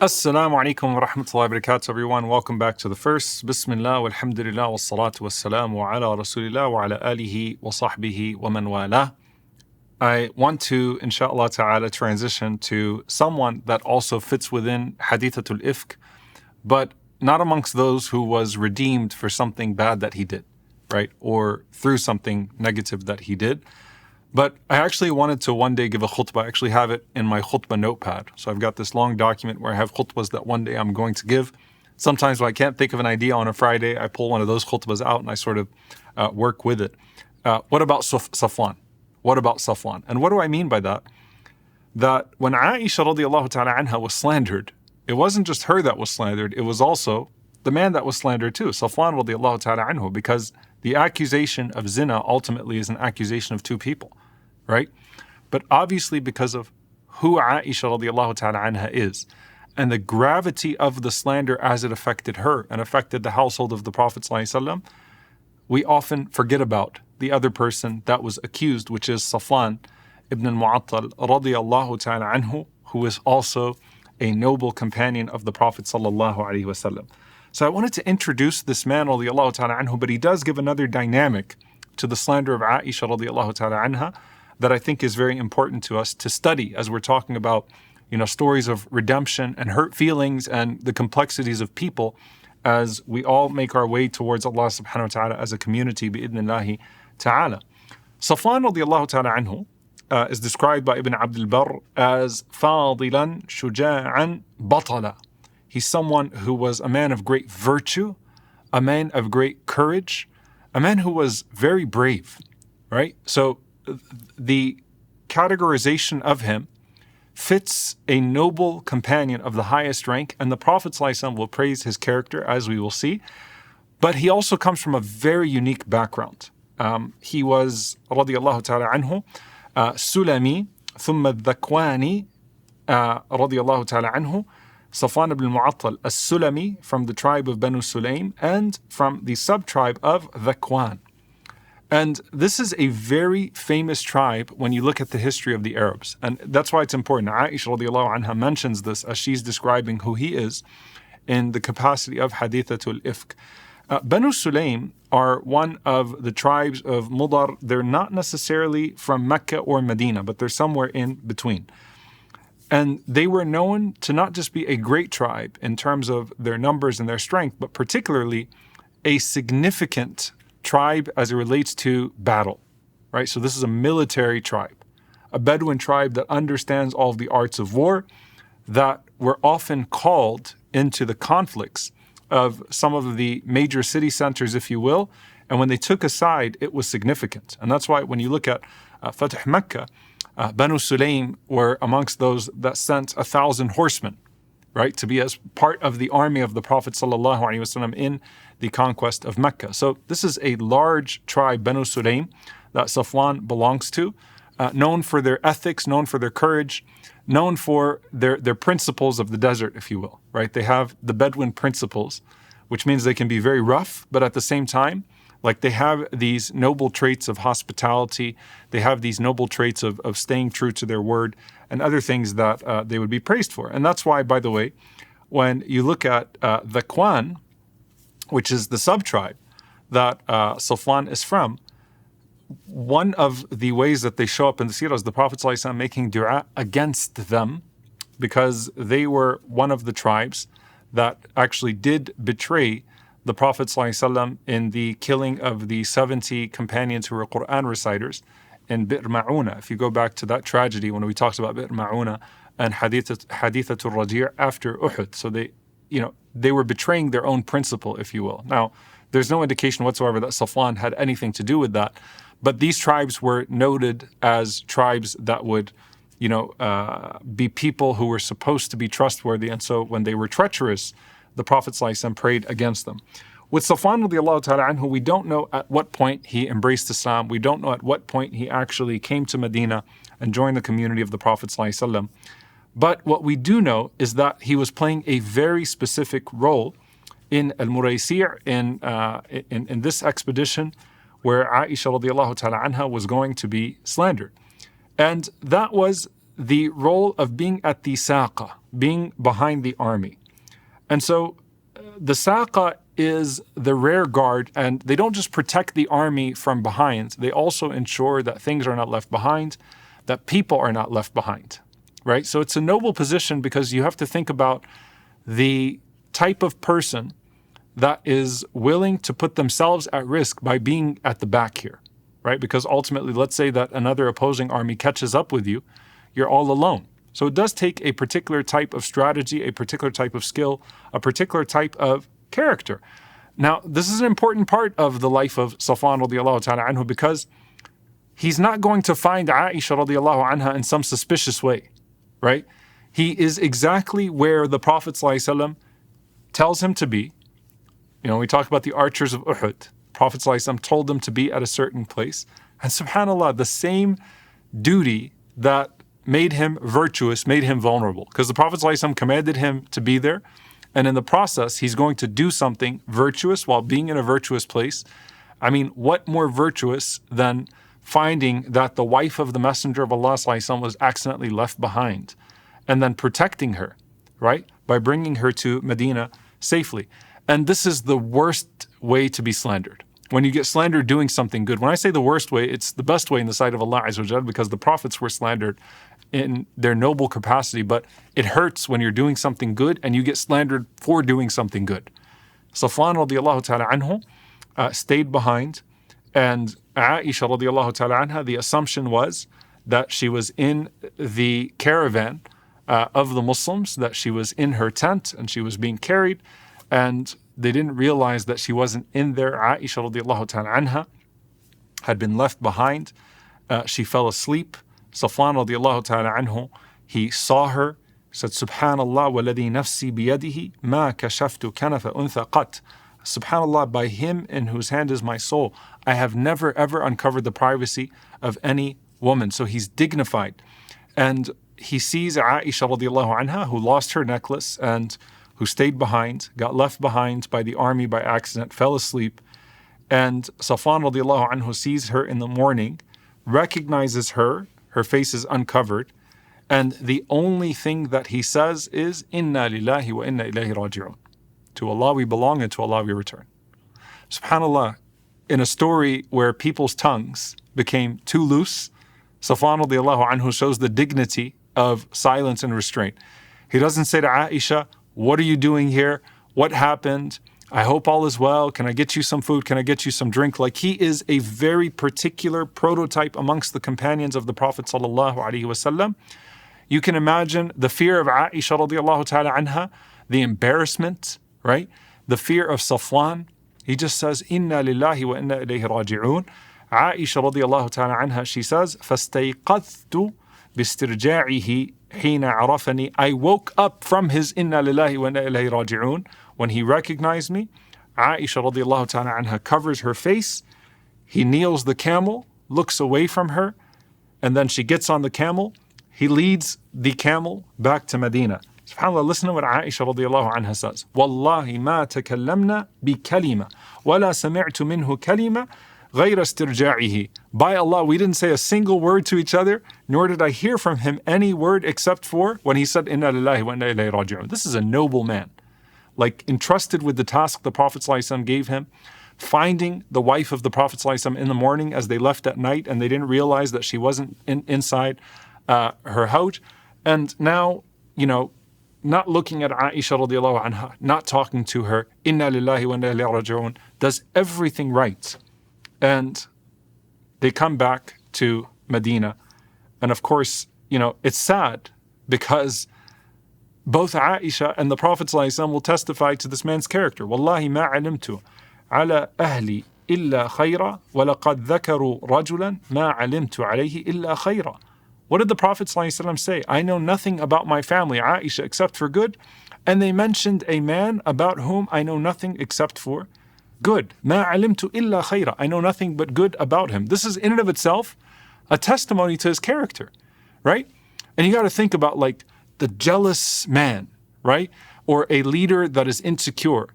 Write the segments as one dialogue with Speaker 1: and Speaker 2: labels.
Speaker 1: Assalamu alaikum wa rahmatullahi wa barakatuh, everyone. Welcome back to the first. Bismillah, walhamdulillah, wa salatu wa salamu ala rasulillah wa ala alihi wa sahbihi wa man wala. I want to, inshallah ta'ala, transition to someone that also fits within hadithatul ifk, but not amongst those who was redeemed for something bad that he did, right? Or through something negative that he did. But I actually wanted to one day give a khutbah. I actually have it in my khutbah notepad. So I've got this long document where I have khutbahs that one day I'm going to give. Sometimes when I can't think of an idea on a Friday, I pull one of those khutbahs out and I sort of work with it. What about Safwan? What about Safwan? And what do I mean by that? That when Aisha radiallahu ta'ala anha was slandered, it wasn't just her that was slandered, it was also the man that was slandered too, Safwan radiallahu ta'ala anhu, because the accusation of zina ultimately is an accusation of two people. Right? But obviously because of who Aisha radiallahu ta'ala anha is and the gravity of the slander as it affected her and affected the household of the Prophet ﷺ, we often forget about the other person that was accused, which is Safwan ibn al-Muattal radiallahu ta'ala anhu, who is also a noble companion of the Prophet ﷺ. So I wanted to introduce this man radiallahu ta'ala anhu, but he does give another dynamic to the slander of Aisha radiallahu ta'ala anha that I think is very important to us to study as we're talking about, stories of redemption and hurt feelings and the complexities of people as we all make our way towards Allah subhanahu wa ta'ala as a community bi'idhnillahi ta'ala. Safwan radiallahu ta'ala anhu is described by Ibn Abd al-Barr as fadilan shuja'an batala. He's someone who was a man of great virtue, a man of great courage, a man who was very brave, right? So the categorization of him fits a noble companion of the highest rank, and the Prophet ﷺ will praise his character, as we will see. But he also comes from a very unique background. He was, radiallahu ta'ala anhu, Sulami, thumma Dhakwani, radiallahu ta'ala anhu, Safwan ibn al-Muattal, as-Sulami, from the tribe of Banu Sulaym, and from the sub-tribe of Dhakwan. And this is a very famous tribe when you look at the history of the Arabs. And that's why it's important. Aisha radiallahu anha mentions this as she's describing who he is in the capacity of hadithatul ifk. Banu Sulaym are one of the tribes of Mudar. They're not necessarily from Mecca or Medina, but they're somewhere in between. And they were known to not just be a great tribe in terms of their numbers and their strength, but particularly a significant tribe as it relates to battle, right? So this is a military tribe, a Bedouin tribe that understands all of the arts of war, that were often called into the conflicts of some of the major city centers, if you will. And when they took a side, it was significant. And that's why when you look at Fatih Mecca, Banu Sulaym were amongst those that sent 1,000 horsemen, right, to be as part of the army of the Prophet ﷺ in the conquest of Mecca. So this is a large tribe, Banu Sulaym, that Safwan belongs to, known for their ethics, known for their courage, known for their principles of the desert, if you will, right? They have the Bedouin principles, which means they can be very rough, but at the same time, like they have these noble traits of hospitality, they have these noble traits of staying true to their word, and other things that they would be praised for. And that's why, by the way, when you look at Dhakwan, which is the sub-tribe that Safwan is from, one of the ways that they show up in the seerah is the Prophet ﷺ making dua against them, because they were one of the tribes that actually did betray the Prophet ﷺ in the killing of the 70 companions who were Quran reciters in Bi'r Ma'una. If you go back to that tragedy when we talked about Bi'r Ma'una and Hadithatul Raji' after Uhud. So they were betraying their own principle, if you will. Now, there's no indication whatsoever that Safwan had anything to do with that, but these tribes were noted as tribes that would, be people who were supposed to be trustworthy, and so when they were treacherous, the Prophet ﷺ prayed against them. With Safwan radiallahu ta'ala anhu, we don't know at what point he embraced Islam. We don't know at what point he actually came to Medina and joined the community of the Prophet ﷺ. But what we do know is that he was playing a very specific role in al-Muraysi' in this expedition where Aisha radiallahu ta'ala anha was going to be slandered. And that was the role of being at the saqa, being behind the army. And so the saqa is the rear guard, and they don't just protect the army from behind, they also ensure that things are not left behind, that people are not left behind, right? So it's a noble position because you have to think about the type of person that is willing to put themselves at risk by being at the back here, right? Because ultimately, let's say that another opposing army catches up with you, you're all alone. So it does take a particular type of strategy, a particular type of skill, a particular type of character. Now, this is an important part of the life of Safwan radiallahu ta'ala anhu because he's not going to find Aisha radiallahu anha in some suspicious way, right? He is exactly where the Prophet ﷺ tells him to be. You know, we talk about the archers of Uhud. The Prophet ﷺ told them to be at a certain place. And subhanAllah, the same duty that made him virtuous made him vulnerable. Because the Prophet ﷺ commanded him to be there. And in the process, he's going to do something virtuous while being in a virtuous place. I mean, what more virtuous than finding that the wife of the Messenger of Allah ﷺ was accidentally left behind and then protecting her, right? By bringing her to Medina safely. And this is the worst way to be slandered. When you get slandered doing something good, when I say the worst way, it's the best way in the sight of Allah Azza wa Jal because the prophets were slandered in their noble capacity, but it hurts when you're doing something good and you get slandered for doing something good. Safwan radiallahu ta'ala anhu stayed behind, and Aisha radiallahu ta'ala anha, the assumption was that she was in the caravan of the Muslims, that she was in her tent and she was being carried, and they didn't realize that she wasn't in there. Aisha radiallahu ta'ala anha had been left behind. She fell asleep. Safwan radiallahu ta'ala anhu, he saw her, said, Subhanallah, waladhi nafsi biyadihi, ma kashaftu kanafa untha qat. Subhanallah, by him in whose hand is my soul, I have never ever uncovered the privacy of any woman. So he's dignified. And he sees Aisha radiallahu anha, who lost her necklace and who stayed behind, got left behind by the army by accident, fell asleep. And Safwan radiallahu anhu sees her in the morning, recognizes her face is uncovered, and the only thing that he says is, Inna lillahi wa inna ilayhi raji'un. To Allah we belong and to Allah we return. SubhanAllah, in a story where people's tongues became too loose, Safwan radiallahu anhu shows the dignity of silence and restraint. He doesn't say to Aisha, what are you doing here? What happened? I hope all is well. Can I get you some food? Can I get you some drink? Like, he is a very particular prototype amongst the companions of the Prophet sallallahu alaihi wasallam. You can imagine the fear of Aisha radiallahu ta'ala anha, the embarrassment, right? The fear of Safwan. He just says, Inna lillahi wa inna ilayhi raji'un. Aisha radiallahu ta'ala anha, she says, فَاسْتَيْقَظْتُ بِاسْتِرْجَاعِهِ حِينَ عَرَفَنِي. I woke up from his Inna lillahi wa inna ilayhi raji'un. When he recognized me, Aisha radiallahu ta'ala anha covers her face. He kneels the camel, looks away from her, and then she gets on the camel. He leads the camel back to Medina. SubhanAllah, listen to what Aisha radiallahu anha says. Wallahi ma takallamna bi kalima, wala sami'tu minhu kalima, ghayra istirja'ihi. By Allah, we didn't say a single word to each other, nor did I hear from him any word except for when he said, Inna lillahi wa inna ilayhi raji'un. This is a noble man. Like, entrusted with the task the Prophet ﷺ gave him, finding the wife of the Prophet ﷺ in the morning as they left at night and they didn't realize that she wasn't inside her house. And now, you know, not looking at Aisha radiallahu anha, not talking to her, Inna lillahi wa inna ilayhi raji'un, does everything right. And they come back to Medina. And of course, you know, it's sad because both Aisha and the Prophet ﷺ will testify to this man's character. Wallahi ma alimtu ala ahli illa khayra wa laqad dhakaru rajulan ma alimtu alayhi illa khayra. What did the Prophet ﷺ say? I know nothing about my family, Aisha, except for good. And they mentioned a man about whom I know nothing except for good. Ma alimtu illa khayra. I know nothing but good about him. This is in and of itself a testimony to his character, right? And you got to think about, like, the jealous man, right? Or a leader that is insecure,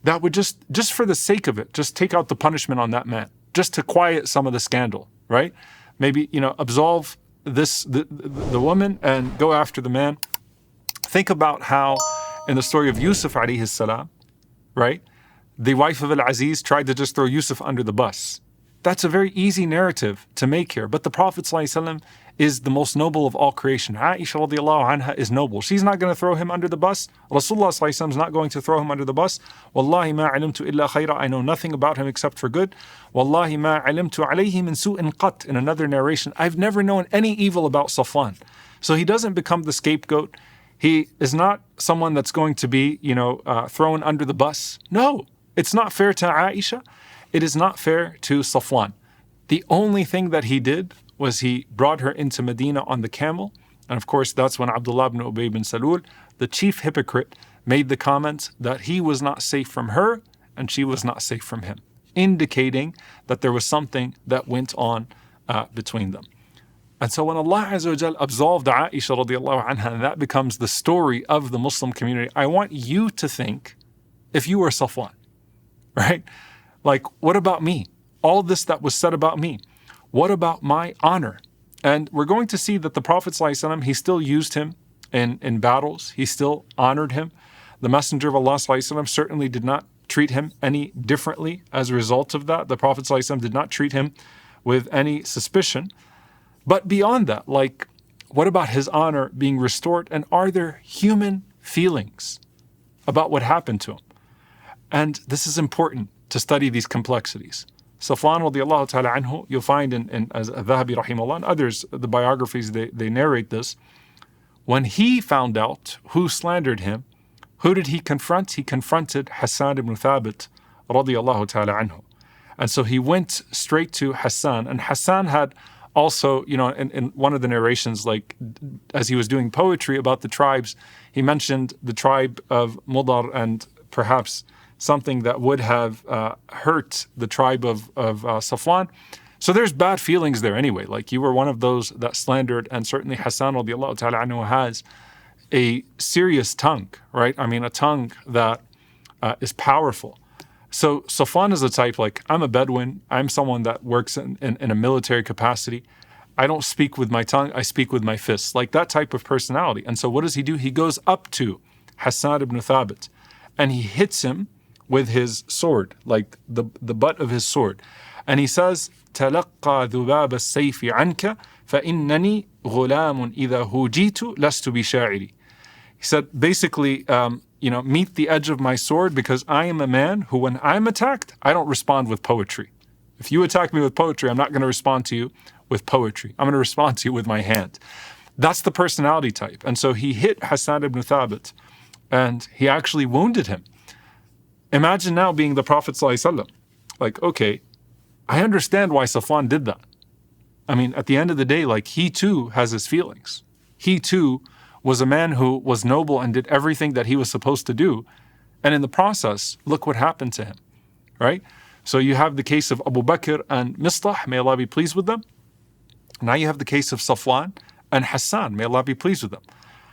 Speaker 1: that would just for the sake of it, just take out the punishment on that man, just to quiet some of the scandal, right? Maybe, you know, absolve the woman and go after the man. Think about how in the story of Yusuf alayhi salam, right? The wife of Al-Aziz tried to just throw Yusuf under the bus. That's a very easy narrative to make here. But the Prophet ﷺ is the most noble of all creation. Aisha radiallahu anha is noble. She's not going to throw him under the bus. Rasulullah ﷺ is not going to throw him under the bus. Wallahi ma alimtu illa khayra. I know nothing about him except for good. Wallahi ma alimtu alayhi min su'in qat. In another narration, I've never known any evil about Safwan. So he doesn't become the scapegoat. He is not someone that's going to be, thrown under the bus. No, it's not fair to Aisha. It is not fair to Safwan. The only thing that he did was he brought her into Medina on the camel. And of course, that's when Abdullah ibn Ubay ibn Salul, the chief hypocrite, made the comment that he was not safe from her and she was not safe from him, indicating that there was something that went on between them. And so when Allah Azza wa Jal absolved Aisha radiallahu anha, and that becomes the story of the Muslim community, I want you to think, if you were Safwan, right? Like, what about me? All this that was said about me. What about my honor? And we're going to see that the Prophet ﷺ, he still used him in battles. He still honored him. The Messenger of Allah ﷺ certainly did not treat him any differently as a result of that. The Prophet ﷺ did not treat him with any suspicion. But beyond that, like, what about his honor being restored? And are there human feelings about what happened to him? And this is important to study these complexities. Safwan radiallahu ta'ala anhu, you'll find in as Dhahabi rahimahullah and others, the biographies, they narrate this. When he found out who slandered him, who did he confront? He confronted Hassan ibn Thabit radiallahu ta'ala anhu. And so he went straight to Hassan, and Hassan had also, in one of the narrations, like as he was doing poetry about the tribes, he mentioned the tribe of Mudar and perhaps something that would have hurt the tribe of Safwan. So there's bad feelings there anyway. Like, you were one of those that slandered, and certainly Hassan radiallahu ta'ala anhu has a serious tongue, right? I mean, a tongue that is powerful. So Safwan is the type, like, I'm a Bedouin. I'm someone that works in a military capacity. I don't speak with my tongue. I speak with my fists. Like that type of personality. And so what does he do? He goes up to Hassan ibn Thabit and he hits him with his sword, like the butt of his sword. And he says, تَلَقَّى ذُبَابَ السَّيْفِ عَنْكَ فَإِنَّنِي غُلَامٌ إِذَا هُجِيتُ لَسْتُ بِشَاعِرِ. He said, basically, meet the edge of my sword, because I am a man who, when I'm attacked, I don't respond with poetry. If you attack me with poetry, I'm not going to respond to you with poetry. I'm going to respond to you with my hand. That's the personality type. And so he hit Hassan ibn Thabit, and he actually wounded him. Imagine now being the Prophet ﷺ. Like, okay, I understand why Safwan did that. I mean, at the end of the day, like, he too has his feelings. He too was a man who was noble and did everything that he was supposed to do. And in the process, look what happened to him, right? So you have the case of Abu Bakr and Mistah, may Allah be pleased with them. Now you have the case of Safwan and Hassan, may Allah be pleased with them.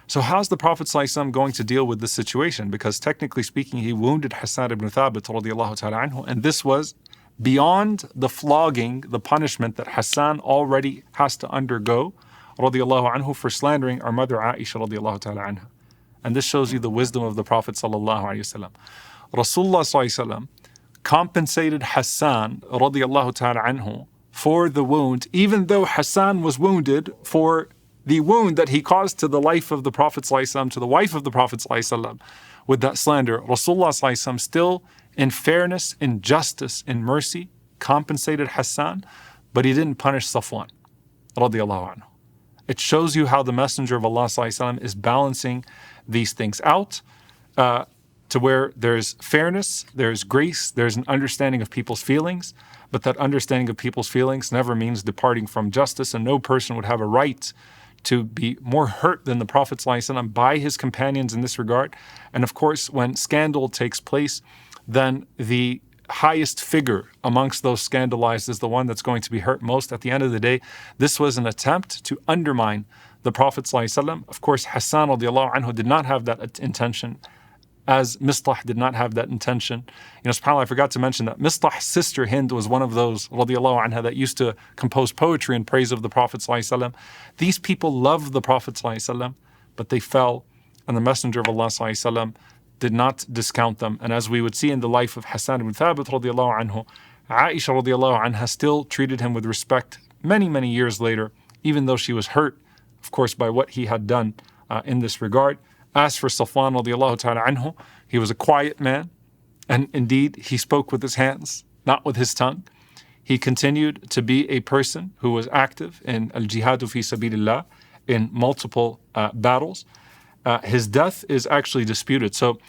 Speaker 1: So how's the Prophet ﷺ going to deal with this situation? Because technically speaking, he wounded Hassan ibn Thabit radiallahu ta'ala anhu, and this was beyond the flogging, the punishment that Hassan already has to undergo radiallahu anhu for slandering our mother Aisha radiallahu ta'ala anha. And this shows you the wisdom of the Prophet sallallahu alayhi wasallam. Rasulullah sallallahu alayhi wasallam compensated Hassan radiallahu ta'ala anhu for the wound, even though Hassan was wounded for the wound that he caused to the life of the Prophet ﷺ, to the wife of the Prophet ﷺ, with that slander. Rasulullah ﷺ still, in fairness, in justice, in mercy, compensated Hassan, but he didn't punish Safwan radiallahu anhu. It shows you how the Messenger of Allah ﷺ is balancing these things out to where there's fairness, there's grace, there's an understanding of people's feelings, but that understanding of people's feelings never means departing from justice, and no person would have a right to be more hurt than the Prophet ﷺ by his companions in this regard. And of course, when scandal takes place, then the highest figure amongst those scandalized is the one that's going to be hurt most. At the end of the day, this was an attempt to undermine the Prophet ﷺ. Of course, Hassan radiallahu anhu did not have that intention. as Mistah did not have that intention. SubhanAllah, I forgot to mention that Mistah's sister Hind was one of those, radiallahu anha, that used to compose poetry in praise of the Prophet ﷺ. These people loved the Prophet ﷺ, but they fell, and the Messenger of Allah ﷺ did not discount them. And as we would see in the life of Hassan ibn Thabit radiallahu anhu, Aisha radiallahu anha still treated him with respect many, many years later, even though she was hurt, of course, by what he had done in this regard. As for Safwan radiallahu ta'ala anhu, he was a quiet man, and indeed he spoke with his hands, not with his tongue. He continued to be a person who was active in al-jihadu fi sabilillah in multiple battles. His death is actually disputed. So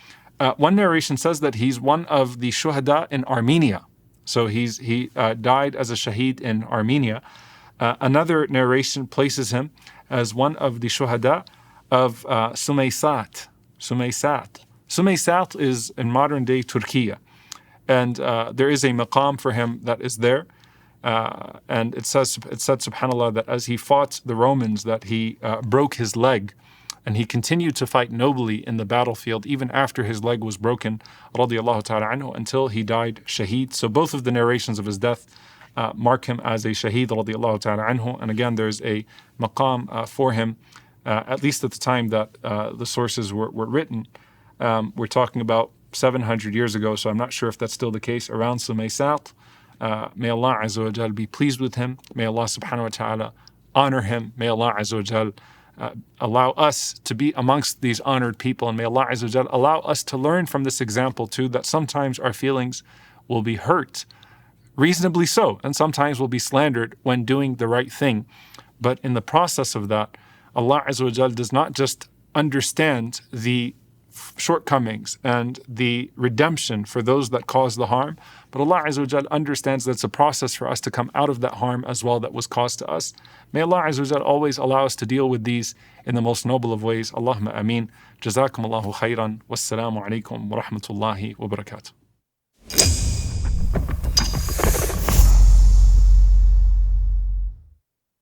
Speaker 1: one narration says that he's one of the shuhada in Armenia. So he died as a shaheed in Armenia. Another narration places him as one of the shuhada of Sumaysat. Sumaysat is in modern day Turkey, and there is a maqam for him that is there. And it said, subhanAllah, that as he fought the Romans, that he broke his leg, and he continued to fight nobly in the battlefield even after his leg was broken, radiallahu ta'ala anhu, until he died shaheed. So both of the narrations of his death mark him as a shaheed, radiallahu ta'ala anhu. And again, there's a maqam for him, at least at the time that the sources were written. We're talking about 700 years ago, so I'm not sure if that's still the case, around Sumaysat. May Allah Azza wa Jal be pleased with him. May Allah subhanahu wa ta'ala honor him. May Allah Azza wa Jal allow us to be amongst these honored people. And may Allah Azza wa Jal allow us to learn from this example too, that sometimes our feelings will be hurt, reasonably so, and sometimes will be slandered when doing the right thing. But in the process of that, Allah Azza wa Jal does not just understand the shortcomings and the redemption for those that cause the harm, but Allah Azza wa Jal understands that it's a process for us to come out of that harm as well that was caused to us. May Allah Azza wa Jal always allow us to deal with these in the most noble of ways. Allahumma ameen. Jazakum Allahu khairan. Wassalamu alaikum wa rahmatullahi wa barakatuh.